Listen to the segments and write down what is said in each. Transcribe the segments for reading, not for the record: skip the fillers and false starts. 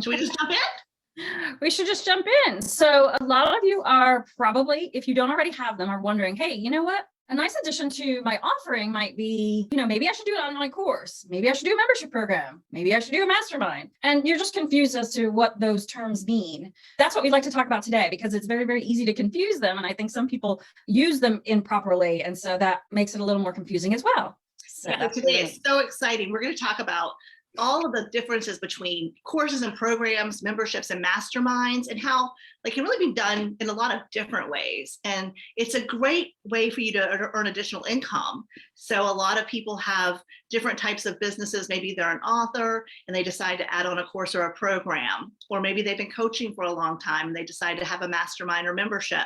Should we just jump in? We should just jump in. So a lot of you are probably, if you don't already have them, are wondering, hey, you know what? A nice addition to my offering might be, maybe I should do an online course. Maybe I should do a membership program. Maybe I should do a mastermind. And you're just confused as to what those terms mean. That's what we'd like to talk about today, because it's very, very easy to confuse them. And I think some people use them improperly. And so that makes it a little more confusing as well. So Yeah, today is so exciting. We're going to talk about all of the differences between courses and programs, memberships and masterminds, and how they can really be done in a lot of different ways. And it's a great way for you to earn additional income. So a lot of people have different types of businesses. Maybe they're an author and they decide to add on a course or a program, or maybe they've been coaching for a long time and they decide to have a mastermind or membership.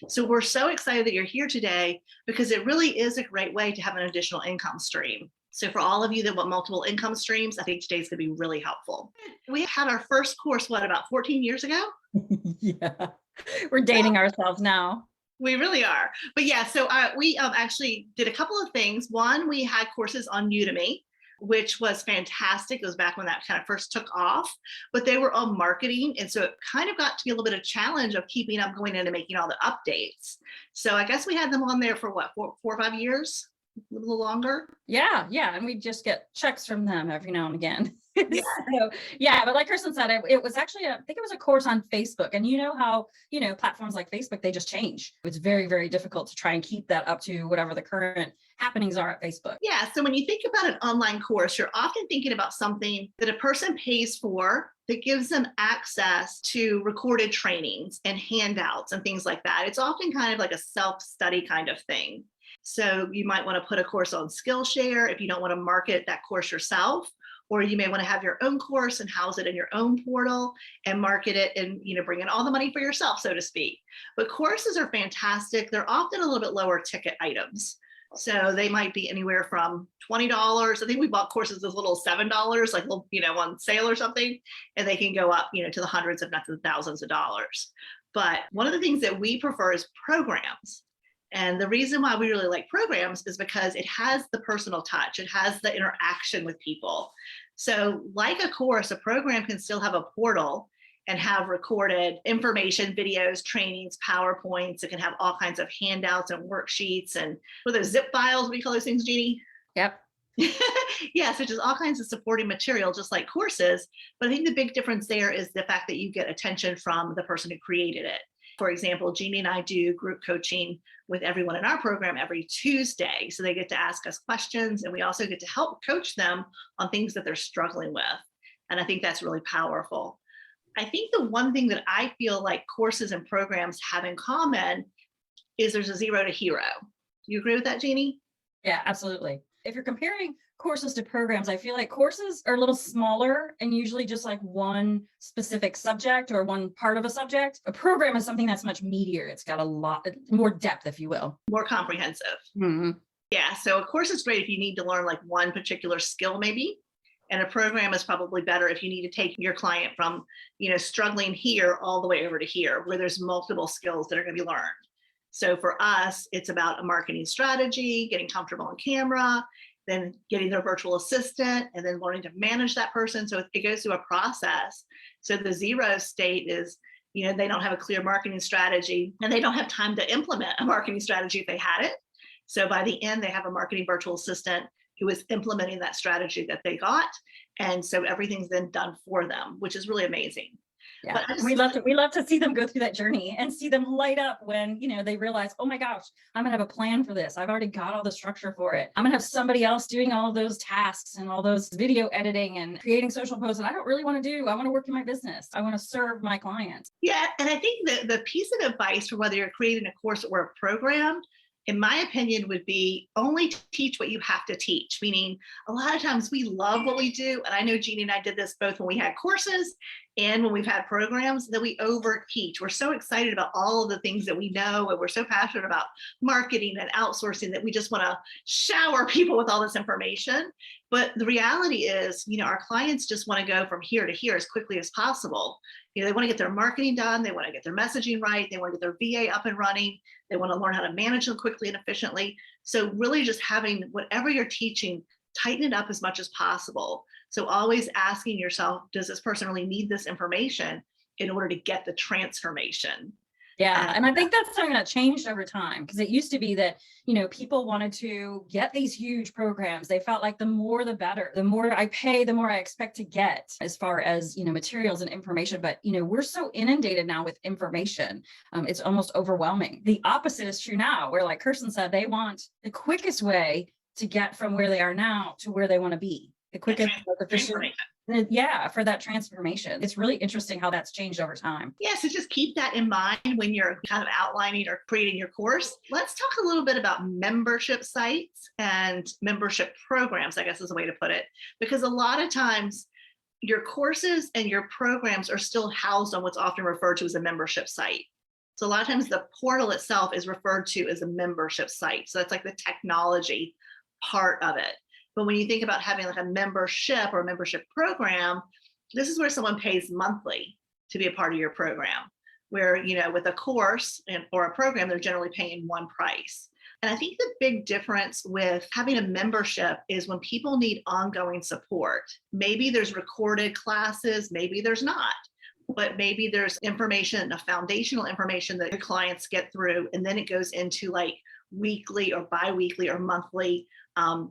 So we're so excited that you're here today, because it really is a great way to have an additional income stream. So for all of you that want multiple income streams, I think today's gonna be really helpful. We had our first course, about 14 years ago? Yeah, we're dating ourselves now. We really are. But yeah, so we actually did a couple of things. One, we had courses on Udemy, which was fantastic. It was back when that kind of first took off, but they were all marketing. And so it kind of got to be a little bit of a challenge of keeping up, going in and making all the updates. So I guess we had them on there for what, four or 5 years? A little longer. Yeah. And we just get checks from them every now and again. Yeah. So, yeah, but like Kristen said, it was actually, I think it was a course on Facebook. And you know how, platforms like Facebook, they just change. It's very, very difficult to try and keep that up to whatever the current happenings are at Facebook. Yeah. So when you think about an online course, you're often thinking about something that a person pays for that gives them access to recorded trainings and handouts and things like that. It's often kind of like a self-study kind of thing. So you might want to put a course on Skillshare if you don't want to market that course yourself, or you may want to have your own course and house it in your own portal and market it and bring in all the money for yourself, so to speak. But courses are fantastic. They're often a little bit lower ticket items. So they might be anywhere from $20. I think we bought courses as little as $7, like on sale or something, and they can go up to the hundreds, if not to the thousands of dollars. But one of the things that we prefer is programs. And the reason why we really like programs is because it has the personal touch. It has the interaction with people. So like a course, a program can still have a portal and have recorded information, videos, trainings, PowerPoints. It can have all kinds of handouts and worksheets and what are those zip files, we call those things, Jeannie? Yep. Yeah, so just all kinds of supporting material, just like courses. But I think the big difference there is the fact that you get attention from the person who created it. For example, Jeannie and I do group coaching with everyone in our program every Tuesday. So they get to ask us questions, and we also get to help coach them on things that they're struggling with. And I think that's really powerful. I think the one thing that I feel like courses and programs have in common is there's a zero to hero. Do you agree with that, Jeannie? Yeah, absolutely. If you're comparing courses to programs, I feel like courses are a little smaller and usually just like one specific subject or one part of a subject. A program is something that's much meatier. It's got a lot more depth, if you will. More comprehensive. Mm-hmm. Yeah, so a course is great if you need to learn like one particular skill maybe. And a program is probably better if you need to take your client from, struggling here all the way over to here, where there's multiple skills that are going to be learned. So for us, it's about a marketing strategy, getting comfortable on camera, then getting their virtual assistant, and then learning to manage that person. So it goes through a process. So the zero state is, they don't have a clear marketing strategy and they don't have time to implement a marketing strategy if they had it. So by the end, they have a marketing virtual assistant who is implementing that strategy that they got. And so everything's then done for them, which is really amazing. Yeah, we love to see them go through that journey and see them light up when, they realize, oh my gosh, I'm gonna have a plan for this. I've already got all the structure for it. I'm gonna have somebody else doing all of those tasks and all those video editing and creating social posts that I don't really want to do. I want to work in my business. I want to serve my clients. Yeah, and I think that the piece of advice for whether you're creating a course or a program, in my opinion, would be only teach what you have to teach. Meaning a lot of times we love what we do. And I know Jeannie and I did this both when we had courses and when we've had programs, that we over teach. We're so excited about all of the things that we know, and we're so passionate about marketing and outsourcing that we just want to shower people with all this information. But the reality is, our clients just want to go from here to here as quickly as possible. They want to get their marketing done. They want to get their messaging right. They want to get their VA up and running. They want to learn how to manage them quickly and efficiently. So really just having whatever you're teaching, tighten it up as much as possible So always asking yourself, does this person really need this information in order to get the transformation? Yeah. And I think that's something that changed over time, because it used to be that, people wanted to get these huge programs. They felt like the more, the better. The more I pay, the more I expect to get as far as, materials and information. But, we're so inundated now with information. It's almost overwhelming. The opposite is true now, where, like Kirsten said, they want the quickest way to get from where they are now to where they want to be. The quickest, most efficient. Yeah, for that transformation. It's really interesting how that's changed over time. Yeah, so just keep that in mind when you're kind of outlining or creating your course. Let's talk a little bit about membership sites and membership programs, I guess is a way to put it, because a lot of times your courses and your programs are still housed on what's often referred to as a membership site. So a lot of times the portal itself is referred to as a membership site. So that's like the technology part of it. But when you think about having like a membership or a membership program, this is where someone pays monthly to be a part of your program, where, with a course or a program, they're generally paying one price. And I think the big difference with having a membership is when people need ongoing support. Maybe there's recorded classes, maybe there's not, but maybe there's information, a foundational information that your clients get through, and then it goes into like weekly or bi-weekly or monthly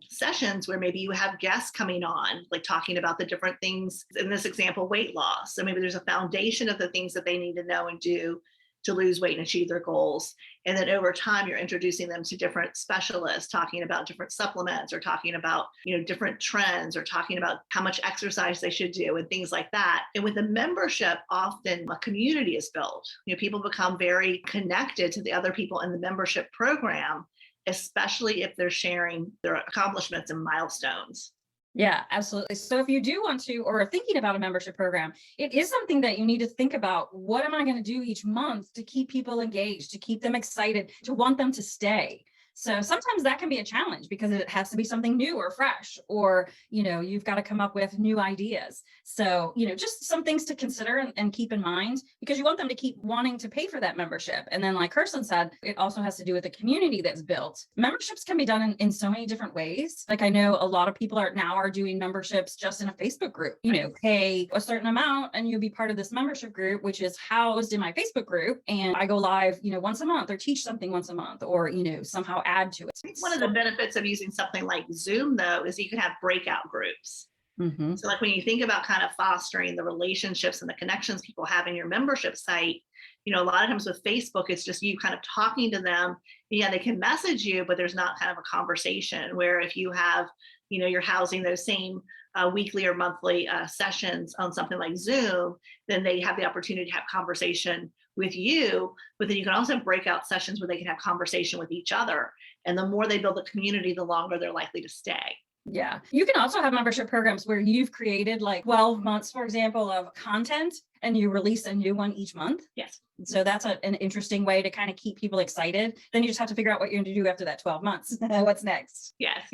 sessions where maybe you have guests coming on, like talking about the different things, in this example, weight loss. So maybe there's a foundation of the things that they need to know and do to lose weight and achieve their goals. And then over time, you're introducing them to different specialists, talking about different supplements or talking about, different trends or talking about how much exercise they should do and things like that. And with a membership, often a community is built. People become very connected to the other people in the membership program, especially if they're sharing their accomplishments and milestones. Yeah, absolutely. So if you do want to, or are thinking about a membership program, it is something that you need to think about. What am I going to do each month to keep people engaged, to keep them excited, to want them to stay? So sometimes that can be a challenge because it has to be something new or fresh, or, you've got to come up with new ideas. So, just some things to consider and keep in mind, because you want them to keep wanting to pay for that membership. And then, like Kirsten said, it also has to do with the community that's built. Memberships can be done in so many different ways. Like I know a lot of people are doing memberships just in a Facebook group, pay a certain amount and you'll be part of this membership group, which is housed in my Facebook group. And I go live, once a month, or teach something once a month, or, somehow add to it. One of the benefits of using something like Zoom, though, is you can have breakout groups. Mm-hmm. So like when you think about kind of fostering the relationships and the connections people have in your membership site, a lot of times with Facebook, it's just you kind of talking to them. Yeah, they can message you, but there's not kind of a conversation. Where if you have, you're housing those same weekly or monthly sessions on something like Zoom, then they have the opportunity to have conversation with you, but then you can also have breakout sessions where they can have conversation with each other. And the more they build a community, the longer they're likely to stay. Yeah. You can also have membership programs where you've created like 12 months, for example, of content, and you release a new one each month. Yes. So that's an interesting way to kind of keep people excited. Then you just have to figure out what you're going to do after that 12 months. What's next? Yes.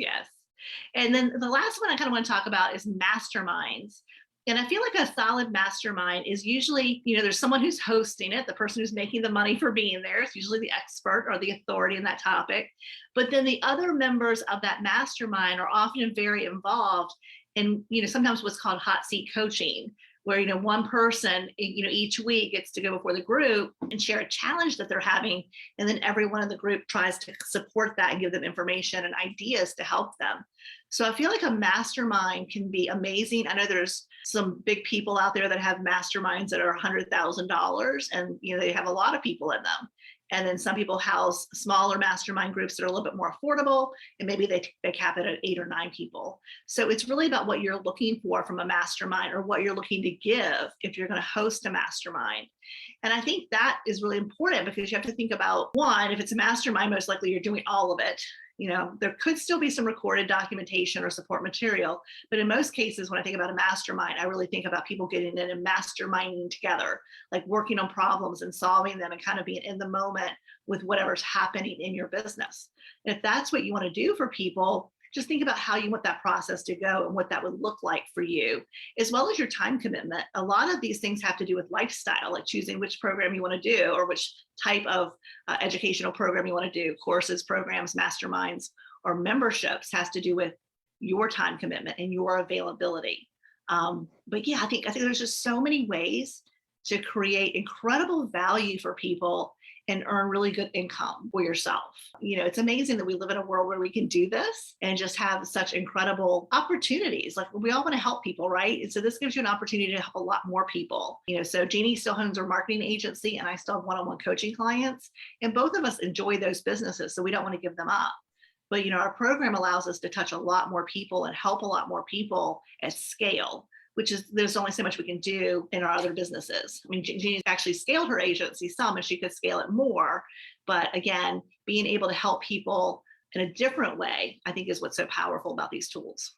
And then the last one I kind of want to talk about is masterminds. And I feel like a solid mastermind is usually, there's someone who's hosting it, the person who's making the money for being there. It's usually the expert or the authority in that topic. But then the other members of that mastermind are often very involved in, sometimes what's called hot seat coaching, where, one person, each week gets to go before the group and share a challenge that they're having. And then everyone in the group tries to support that and give them information and ideas to help them. So I feel like a mastermind can be amazing. I know there's some big people out there that have masterminds that are $100,000 and, they have a lot of people in them. And then some people house smaller mastermind groups that are a little bit more affordable, and maybe they cap it at 8 or 9 people. So it's really about what you're looking for from a mastermind, or what you're looking to give if you're going to host a mastermind. And I think that is really important, because you have to think about, one, if it's a mastermind, most likely you're doing all of it. There could still be some recorded documentation or support material, but in most cases, when I think about a mastermind, I really think about people getting in and masterminding together, like working on problems and solving them and kind of being in the moment with whatever's happening in your business. And if that's what you want to do for people, just think about how you want that process to go and what that would look like for you, as well as your time commitment. A lot of these things have to do with lifestyle, like choosing which program you want to do, or which type of educational program you want to do. Courses, programs, masterminds, or memberships has to do with your time commitment and your availability. But yeah, I think there's just so many ways to create incredible value for people and earn really good income for yourself. It's amazing that we live in a world where we can do this and just have such incredible opportunities. Like, we all want to help people, right? And so this gives you an opportunity to help a lot more people. So Jeannie still owns her marketing agency, and I still have one-on-one coaching clients, and both of us enjoy those businesses, so we don't want to give them up. But our program allows us to touch a lot more people and help a lot more people at scale, which is, there's only so much we can do in our other businesses. I mean, Jeannie's actually scaled her agency some, and she could scale it more. But again, being able to help people in a different way, I think, is what's so powerful about these tools.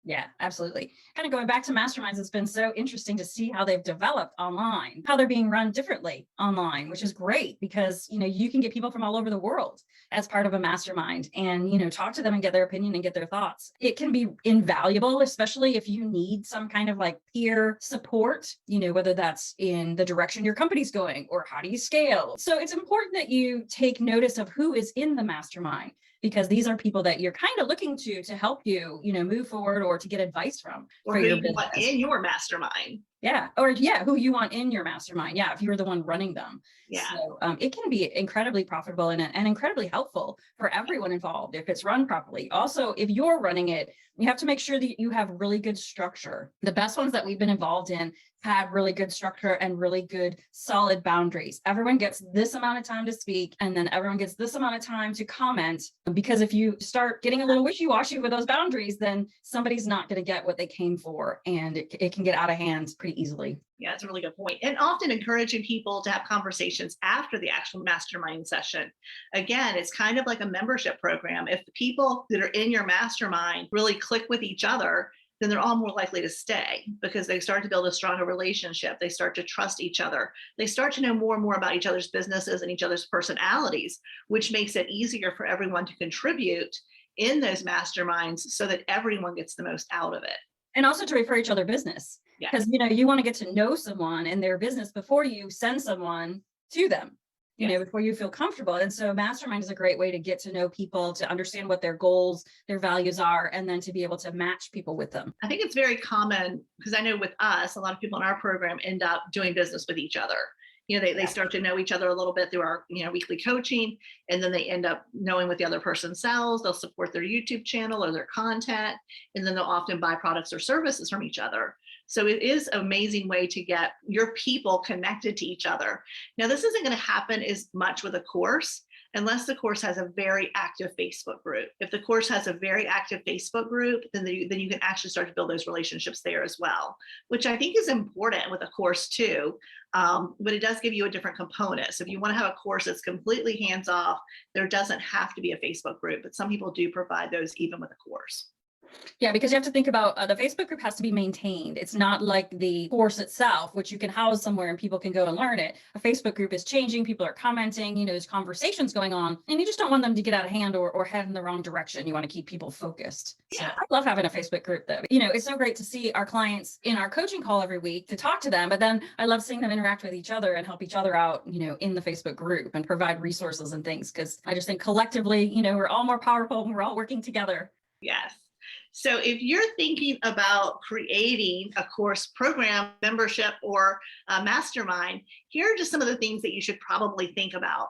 Yeah, absolutely. Kind of going back to masterminds, it's been so interesting to see how they've developed online, how they're being run differently online, which is great because, you can get people from all over the world as part of a mastermind and, talk to them and get their opinion and get their thoughts. It can be invaluable, especially if you need some kind of like peer support, whether that's in the direction your company's going or how do you scale. So it's important that you take notice of who is in the mastermind, because these are people that you're kind of looking to help you, move forward or to get advice from. Or who you want in your mastermind. Yeah. Or who you want in your mastermind. Yeah. If you're the one running them. Yeah. So it can be incredibly profitable and incredibly helpful for everyone involved if it's run properly. Also, if you're running it, you have to make sure that you have really good structure. The best ones that we've been involved in had really good structure and really good solid boundaries. Everyone gets this amount of time to speak, and then everyone gets this amount of time to comment. Because if you start getting a little wishy-washy with those boundaries, then somebody's not going to get what they came for, and it can get out of hand pretty easily. Yeah, that's a really good point. And often encouraging people to have conversations after the actual mastermind session. Again, it's kind of like a membership program. If the people that are in your mastermind really click with each other, then they're all more likely to stay because they start to build a stronger relationship. They start to trust each other. They start to know more and more about each other's businesses and each other's personalities, which makes it easier for everyone to contribute in those masterminds so that everyone gets the most out of it. And also to refer each other business. Because, you want to get to know someone and their business before you send someone to them, before you feel comfortable. And so mastermind is a great way to get to know people, to understand what their goals, their values are, and then to be able to match people with them. I think it's very common because I know with us, a lot of people in our program end up doing business with each other. They start to know each other a little bit through our, weekly coaching, and then they end up knowing what the other person sells. They'll support their YouTube channel or their content, and then they'll often buy products or services from each other. So it is an amazing way to get your people connected to each other. Now, this isn't going to happen as much with a course unless the course has a very active Facebook group. If the course has a very active Facebook group, then you can actually start to build those relationships there as well, which I think is important with a course too. But it does give you a different component. So if you want to have a course that's completely hands-off, there doesn't have to be a Facebook group, but some people do provide those even with a course. Yeah, because you have to think about the Facebook group has to be maintained. It's not like the course itself, which you can house somewhere and people can go and learn it. A Facebook group is changing. People are commenting, there's conversations going on, and you just don't want them to get out of hand or head in the wrong direction. You want to keep people focused. Yeah. So I love having a Facebook group though. It's so great to see our clients in our coaching call every week to talk to them, but then I love seeing them interact with each other and help each other out, in the Facebook group and provide resources and things. Because I just think collectively, we're all more powerful and we're all working together. Yes. So if you're thinking about creating a course program, membership, or a mastermind, here are just some of the things that you should probably think about.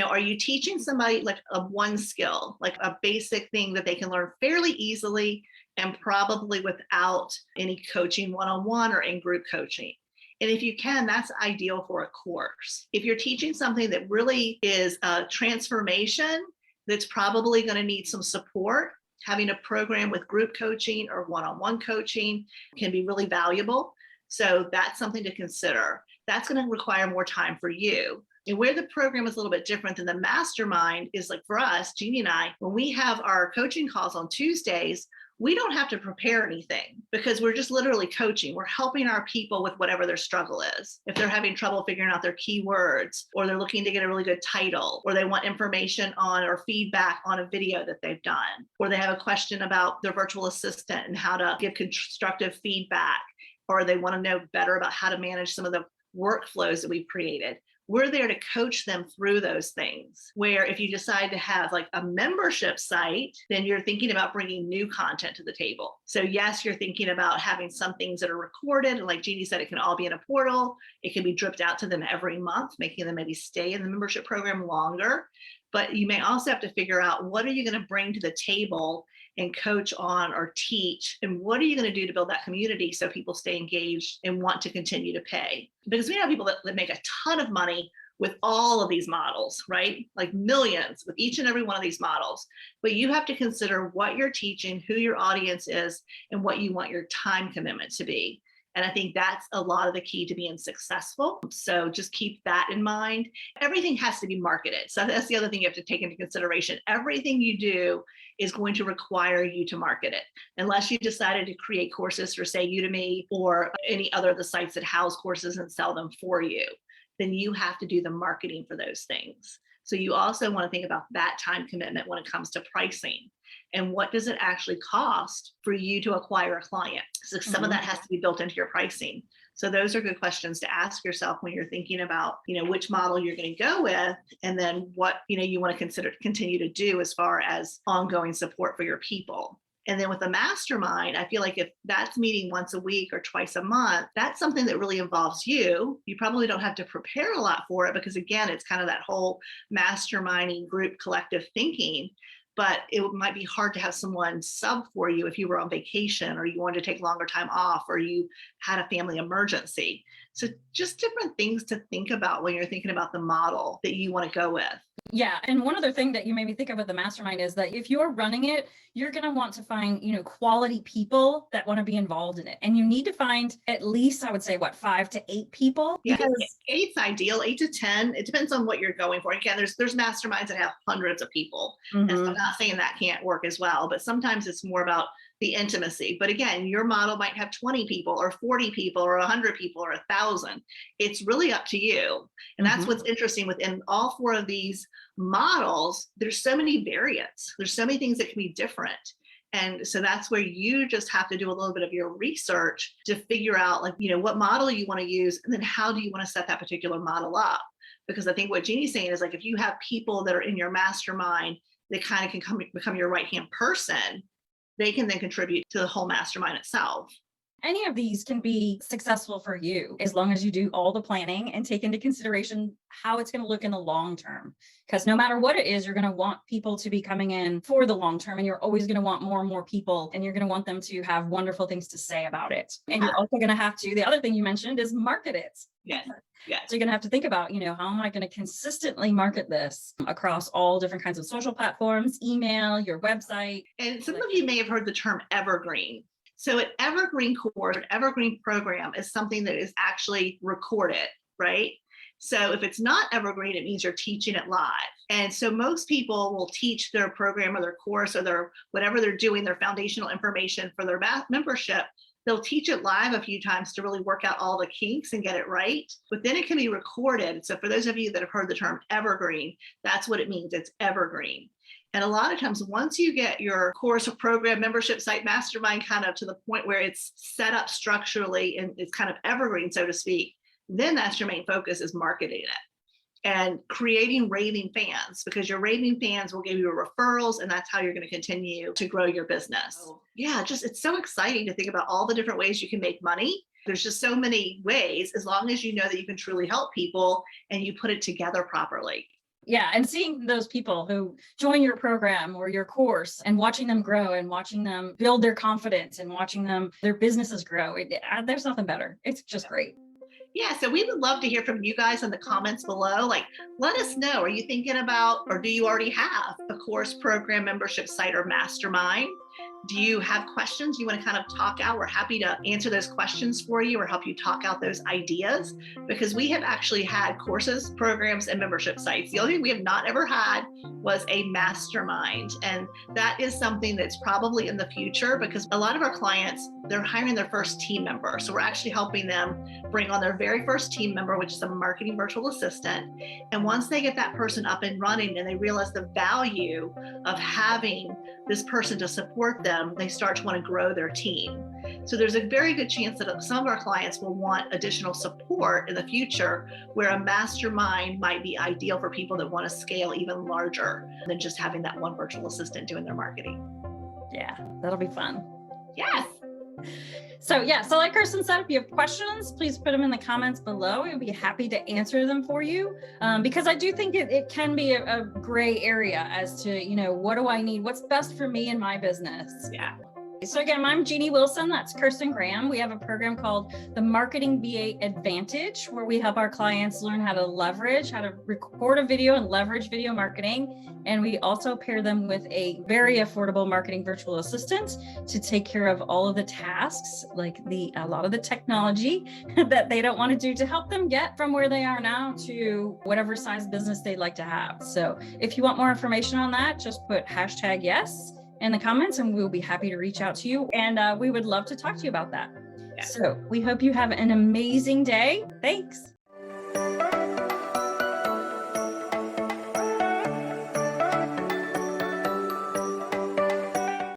Are you teaching somebody like a one skill, like a basic thing that they can learn fairly easily and probably without any coaching one-on-one or in-group coaching? And if you can, that's ideal for a course. If you're teaching something that really is a transformation, that's probably going to need some support, having a program with group coaching or one-on-one coaching can be really valuable. So that's something to consider. That's going to require more time for you. And where the program is a little bit different than the mastermind is, like for us, Jeannie and I, when we have our coaching calls on Tuesdays, we don't have to prepare anything because we're just literally coaching. We're helping our people with whatever their struggle is. If they're having trouble figuring out their keywords, or they're looking to get a really good title, or they want information on or feedback on a video that they've done, or they have a question about their virtual assistant and how to give constructive feedback, or they want to know better about how to manage some of the workflows that we've created. We're there to coach them through those things. Where if you decide to have like a membership site, then you're thinking about bringing new content to the table. So yes, you're thinking about having some things that are recorded. And like Jeannie said, it can all be in a portal. It can be dripped out to them every month, making them maybe stay in the membership program longer. But you may also have to figure out, what are you going to bring to the table and coach on or teach, and what are you going to do to build that community so people stay engaged and want to continue to pay? Because we know people that make a ton of money with all of these models, right? Like millions with each and every one of these models. But you have to consider what you're teaching, who your audience is, and what you want your time commitment to be. And I think that's a lot of the key to being successful. So just keep that in mind. Everything has to be marketed. So that's the other thing you have to take into consideration. Everything you do is going to require you to market it. Unless you decided to create courses for, say, Udemy or any other of the sites that house courses and sell them for you, then you have to do the marketing for those things. So you also want to think about that time commitment when it comes to pricing. And what does it actually cost for you to acquire a client? So some of that has to be built into your pricing. So those are good questions to ask yourself when you're thinking about, which model you're going to go with, and then what, you want to continue to do as far as ongoing support for your people. And then with a mastermind, I feel like if that's meeting once a week or twice a month, that's something that really involves you. You probably don't have to prepare a lot for it because, again, it's kind of that whole masterminding group collective thinking. But it might be hard to have someone sub for you if you were on vacation or you wanted to take longer time off or you had a family emergency. So just different things to think about when you're thinking about the model that you want to go with. Yeah. And one other thing that you made me think of with the mastermind is that if you're running it, you're going to want to find, quality people that want to be involved in it. And you need to find at least, I would say, 5 to 8 people. Yeah, Because 8's ideal, 8 to 10. It depends on what you're going for. Again, there's masterminds that have hundreds of people. And so I'm not saying that can't work as well, but sometimes it's more about the intimacy. But again, your model might have 20 people or 40 people or 100 people or 1,000. It's really up to you. And that's what's interesting within all 4 of these models. There's so many variants. There's so many things that can be different. And so that's where you just have to do a little bit of your research to figure out, what model you want to use, and then how do you want to set that particular model up? Because I think what Jeannie's saying is, if you have people that are in your mastermind that kind of can become your right-hand person, they can then contribute to the whole mastermind itself. Any of these can be successful for you as long as you do all the planning and take into consideration how it's going to look in the long term. Because no matter what it is, you're going to want people to be coming in for the long term, and you're always going to want more and more people, and you're going to want them to have wonderful things to say about it. And you're also going to have to, the other thing you mentioned is market it. Yes. Yes. So you're going to have to think about, how am I going to consistently market this across all different kinds of social platforms, email, your website. And some of you may have heard the term evergreen. So an evergreen course, an evergreen program is something that is actually recorded, right? So if it's not evergreen, it means you're teaching it live. And so most people will teach their program or their course or their whatever they're doing, their foundational information for their membership. They'll teach it live a few times to really work out all the kinks and get it right. But then it can be recorded. So for those of you that have heard the term evergreen, that's what it means. It's evergreen. And a lot of times, once you get your course or program, membership site, mastermind kind of to the point where it's set up structurally and it's kind of evergreen, so to speak, then that's your main focus, is marketing it and creating raving fans, because your raving fans will give you referrals, and that's how you're going to continue to grow your business. Yeah, it's so exciting to think about all the different ways you can make money. There's just so many ways, as long as you know that you can truly help people and you put it together properly. Yeah. And seeing those people who join your program or your course and watching them grow and watching them build their confidence and watching their businesses grow. There's nothing better. It's just great. Yeah, so we would love to hear from you guys in the comments below. Let us know, are you thinking about, or do you already have a course, program, membership site, or mastermind? Do you have questions you want to kind of talk out? We're happy to answer those questions for you or help you talk out those ideas, because we have actually had courses, programs, and membership sites. The only thing we have not ever had was a mastermind. And that is something that's probably in the future, because a lot of our clients, they're hiring their first team member. So we're actually helping them bring on their very first team member, which is a marketing virtual assistant. And once they get that person up and running and they realize the value of having this person to support them, them, they start to want to grow their team. So there's a very good chance that some of our clients will want additional support in the future, where a mastermind might be ideal for people that want to scale even larger than just having that one virtual assistant doing their marketing. Yeah, that'll be fun. Yes. So like Kirsten said, if you have questions, please put them in the comments below. We'll be happy to answer them for you. Because I do think it can be a gray area as to, what do I need? What's best for me and my business? Yeah. So again, I'm Jeannie Wilson. That's Kirsten Graham. We have a program called the Marketing VA Advantage, where we help our clients learn how to record a video and leverage video marketing. And we also pair them with a very affordable marketing virtual assistant to take care of all of the tasks, like a lot of the technology that they don't want to do, to help them get from where they are now to whatever size business they'd like to have. So if you want more information on that, just put #yes in the comments and we'll be happy to reach out to you. And we would love to talk to you about that. Yeah. So we hope you have an amazing day. Thanks.